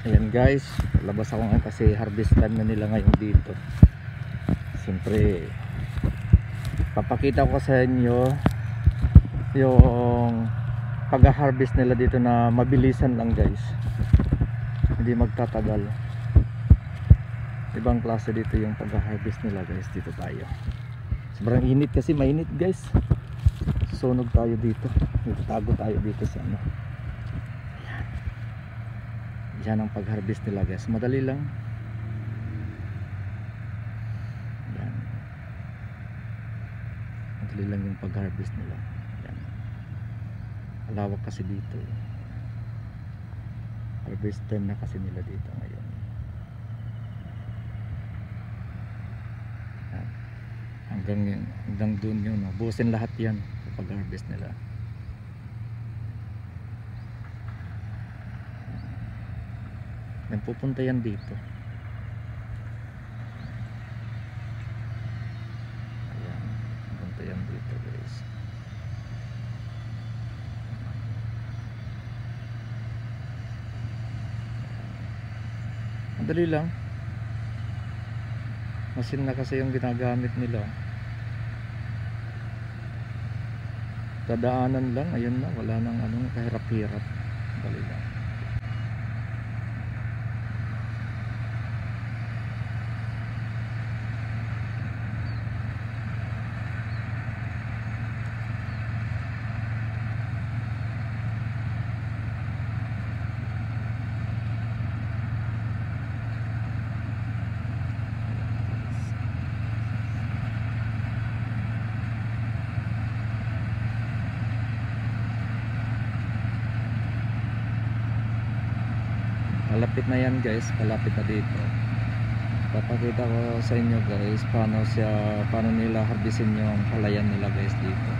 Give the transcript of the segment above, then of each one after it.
Ayan guys, labas ako ngayon kasi harvest time na nila ngayon dito. Siyempre papakita ko sa inyo yung pag-harvest nila dito na mabilisan lang guys, hindi magtatagal. Ibang klase dito yung pag-harvest nila guys. Dito tayo, sobrang init kasi, mainit guys. Sunog tayo dito, tago tayo dito sa ano. Yan ang pag-harvest nila guys, madali lang. Yan, madali lang yung pag-harvest nila. Yan, malawak kasi dito. Harvest time na kasi nila dito ngayon. Yan, hanggang dun yun, buusin lahat yan pag-harvest nila. Yan, pupunta yan dito. Ayan, pupunta yan dito guys. Madali lang, machine na kasi yung ginagamit nila. Dadaanan lang, ayun na, wala nang anong kahirap-hirap. Madali lang. Malapit na yan guys, malapit na dito. Papakita ko sa inyo guys paano nila harvestin yung halayan nila guys dito.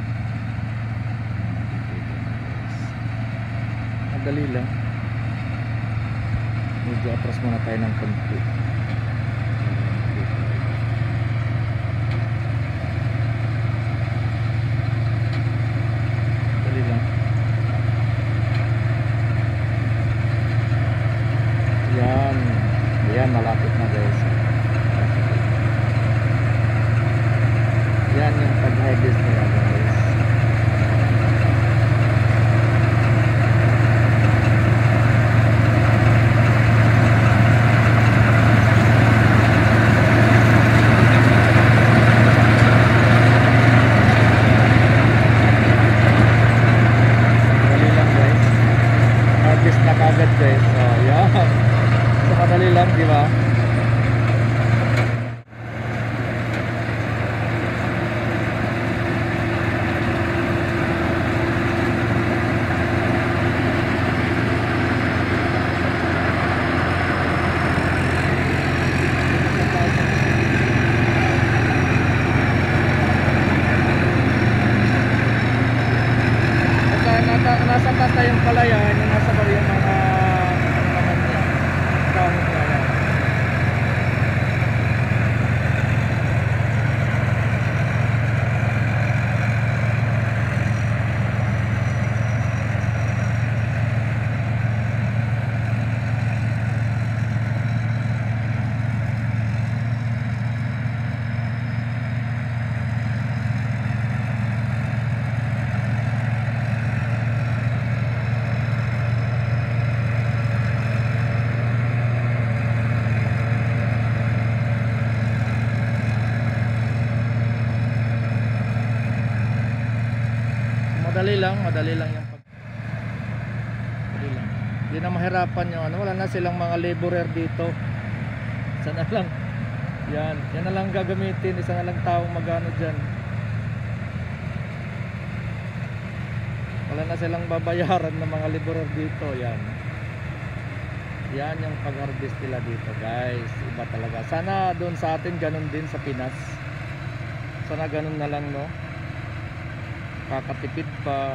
Madali lang. Medyo atras muna tayo ng konti. Madali lang. Yan, malapit na guys. Yan yung pag-harvest nila guys. Madali lang guys. Harvest na kagad guys. So yan, so madali lang, di ba? Nasa tata yung palayan, yung nasa bari yung mga naman niya, dahon niya yan. Madali lang yung madali lang. Hindi na mahirapan yung ano, wala na silang mga laborer dito. Isa na lang. Yan na lang gagamitin, isa na lang taong magano diyan. Wala na silang babayaran ng mga laborer dito, yan. Yan yung pag-harvest nila dito, guys. Iba talaga. Sana doon sa atin ganun din sa Pinas. Sana ganun na lang, no? Kakatipid pa.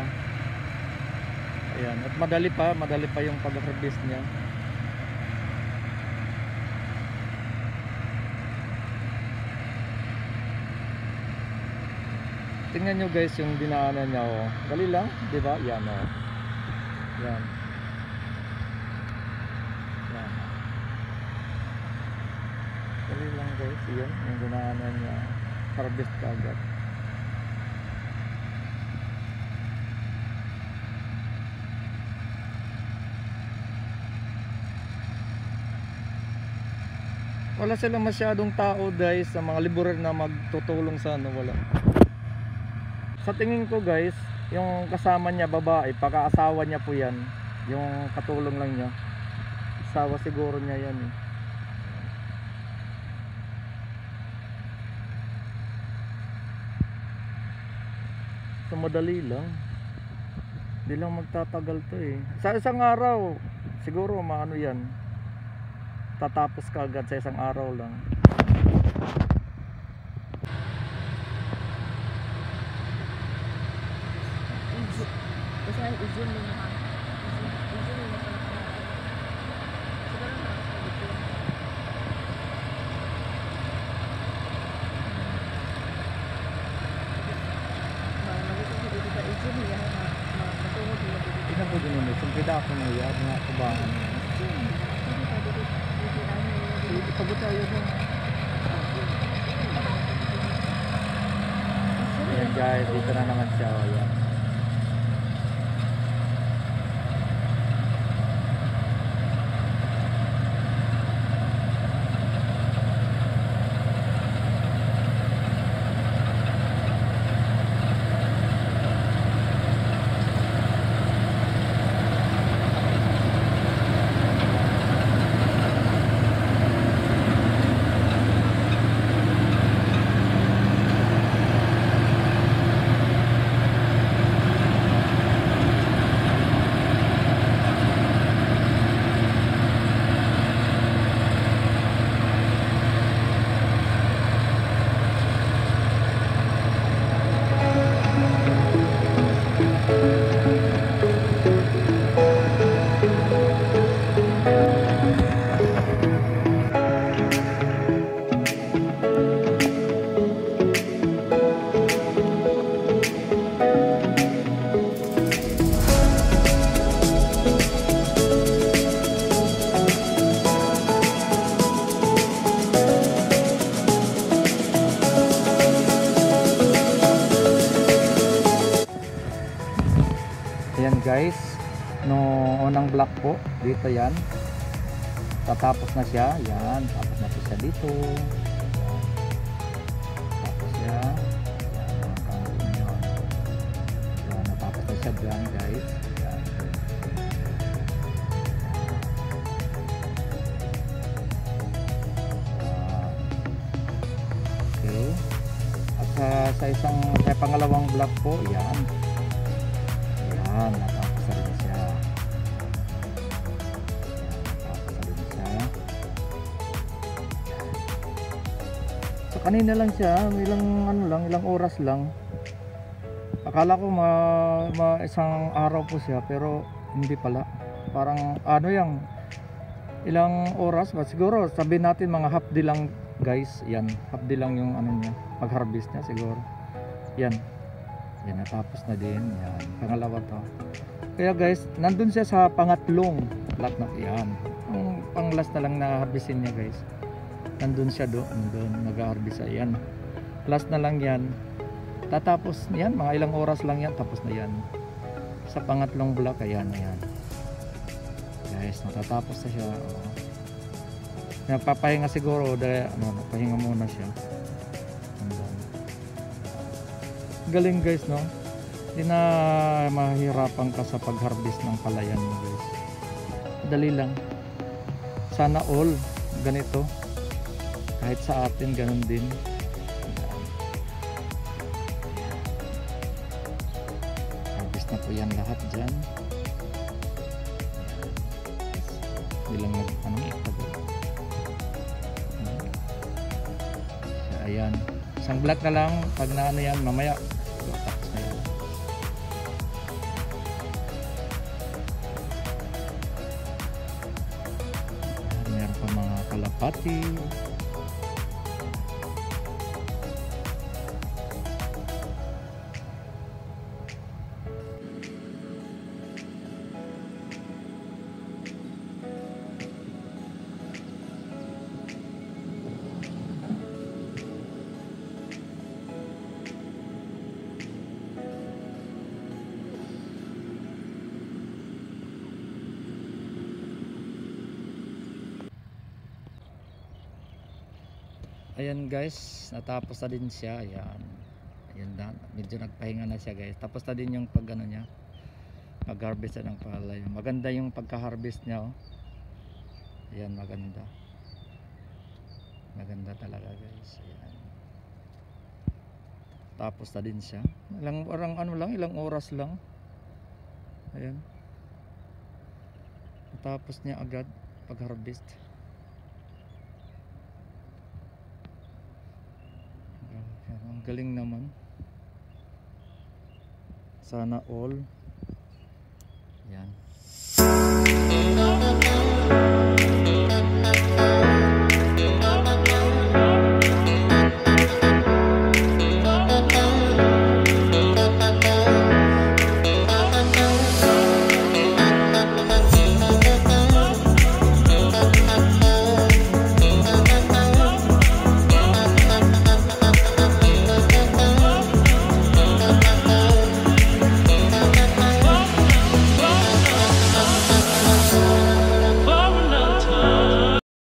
Ayan, at madali pa yung pag-harvest niya. Tingnan nyo guys yung dinaanan niya, oh. Dali lang, di ba? Yan, oh. Yan. Yan. Dali lang guys, yun, yung ginaanan niya, harvest ka agad. Wala silang masyadong tao guys, sa mga laborer na magtutulong sa ano, wala. Sa tingin ko guys, yung kasama niya babae, pagkaasawa niya po yan, yung katulong lang niya, asawa siguro niya yan eh. So madali lang, hindi lang magtatagal to eh. Sa isang araw siguro maano yan, tatapos ka agad sa isang araw lang. Kasi i-zoom mo ha. I-zoom mo pala. Siguro na ako dito. I-zoom mo yan ha. Matungod mo dito. Tingnan po din yun, siyempre ako mo yan, mga kubangan. Pagod tayo dun. Ayan guys, dito na naman siya. Ayan. Ayan guys, no unang block po dito yan, tatapos na siya. Yan, tapos na po siya dito. Tapos siya yan, natapos na siya dyan guys. Yan. Okay, at sa isang pangalawang block po yan. Yan, natapos na rin siya. Natapos na rin siya. So kanina lang siya, ilang oras lang. Akala ko isang araw po siya, pero hindi pala. Parang ano yan, ilang oras ba? Siguro sabihin natin mga half day lang guys. Yan, half day lang yung ano niya, pag-harvest niya siguro. Yan. Yan, natapos na din. Yan, pangalawa to. Kaya guys, nandun siya sa pangatlong block na yan. Ang pang-last na lang na harvestin niya guys. Nandun siya doon, nag-harvest. Yan, last na lang yan. Tatapos yan, mga ilang oras lang yan, tapos na yan. Sa pangatlong block, ayan. Guys, natatapos na siya. Nagpapahinga siguro dahil pahinga muna siya. Galing guys, no? Hindi na mahirapan ka sa pag-harvest ng palayan mo guys. Dali lang. Sana all ganito. Kahit sa atin ganun din. Harvest na po yan lahat dyan. Hindi lang ayan. Isang block na lang. Pag naano yan, mamaya tapos na yan. Meron pa mga kalapati. ayan guys, natapos na din siya. Ayan. Ayan na, medyo nagpahinga na siya guys. Tapos na din yung pag ano niya, mag-harvest na ng palay. Maganda yung pagka-harvest niya, oh. Ayan, maganda. Maganda talaga guys. Ayan. Tapos na din siya. Ilang oras lang. Ayan. Tapos niya agad pag-harvest. Ayan, ang galing naman. Sana all. Yan.